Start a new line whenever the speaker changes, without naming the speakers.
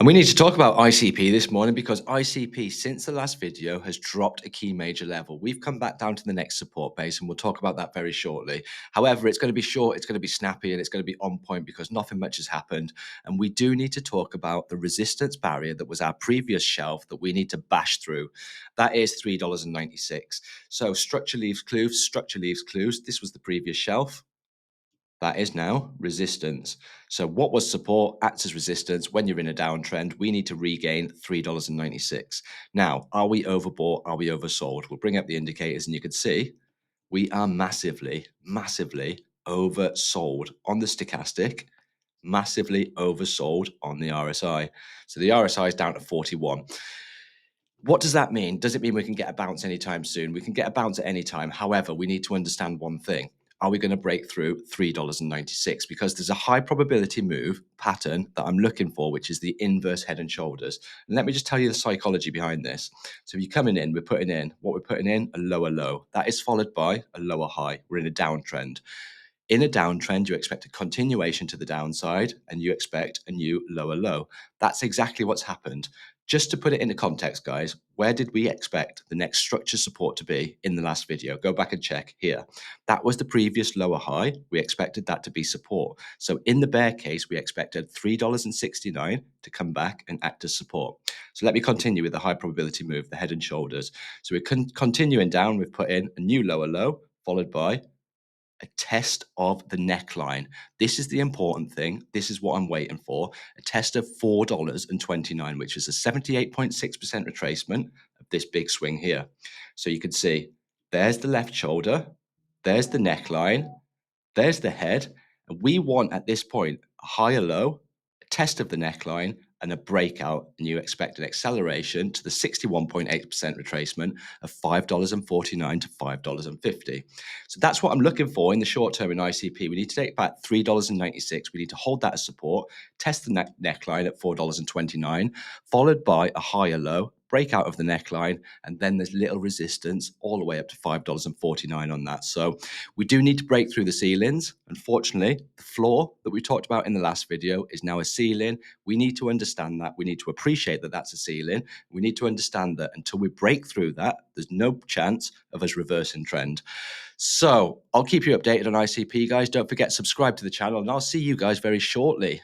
And we need to talk about ICP this morning because ICP, since the last video, has dropped a key major level. We've come back down to the next support base, and we'll talk about that very shortly. However, it's going to be short, it's going to be snappy, and it's going to be on point because nothing much has happened. And we do need to talk about the resistance barrier that was our previous shelf that we need to bash through. That is $3.96. So structure leaves clues, structure leaves clues. This was the previous shelf. That is now resistance. So what was support acts as resistance. When you're in a downtrend, we need to regain $3.96. Now, are we overbought? Are we oversold? We'll bring up the indicators and you can see we are massively, massively oversold on the stochastic, massively oversold on the RSI. So the RSI is down to 41. What does that mean? Does it mean we can get a bounce anytime soon? We can get a bounce at any time. However, we need to understand one thing. Are we going to break through $3.96? Because there's a high probability move pattern that I'm looking for, which is the inverse head and shoulders. And let me just tell you the psychology behind this. So if you're coming in, we're putting in a lower low. That is followed by a lower high. We're in a downtrend. In a downtrend, you expect a continuation to the downside and you expect a new lower low. That's exactly what's happened. Just to put it into context, guys, where did we expect the next structure support to be in the last video? Go back and check here. That was the previous lower high. We expected that to be support. So in the bear case, we expected $3.69 to come back and act as support. So let me continue with the high probability move, the head and shoulders. So we're continuing down. We've put in a new lower low followed by a test of the neckline. This is the important thing. This is what I'm waiting for. A test of $4.29, which is a 78.6% retracement of this big swing here. So you can see there's the left shoulder, there's the neckline, there's the head. And we want at this point a higher low, a test of the neckline, and a breakout, and you expect an acceleration to the 61.8% retracement of $5.49 to $5.50. So that's what I'm looking for in the short term in ICP. We need to take back $3.96. We need to hold that as support, test the neckline at $4.29, followed by a higher low, breakout of the neckline, and then there's little resistance all the way up to $5.49 on that. So we do need to break through the ceilings. Unfortunately, the floor that we talked about in the last video is now a ceiling. We need to understand that. We need to appreciate that that's a ceiling. We need to understand that until we break through that, there's no chance of us reversing trend. So I'll keep you updated on ICP, guys. Don't forget, subscribe to the channel, and I'll see you guys very shortly.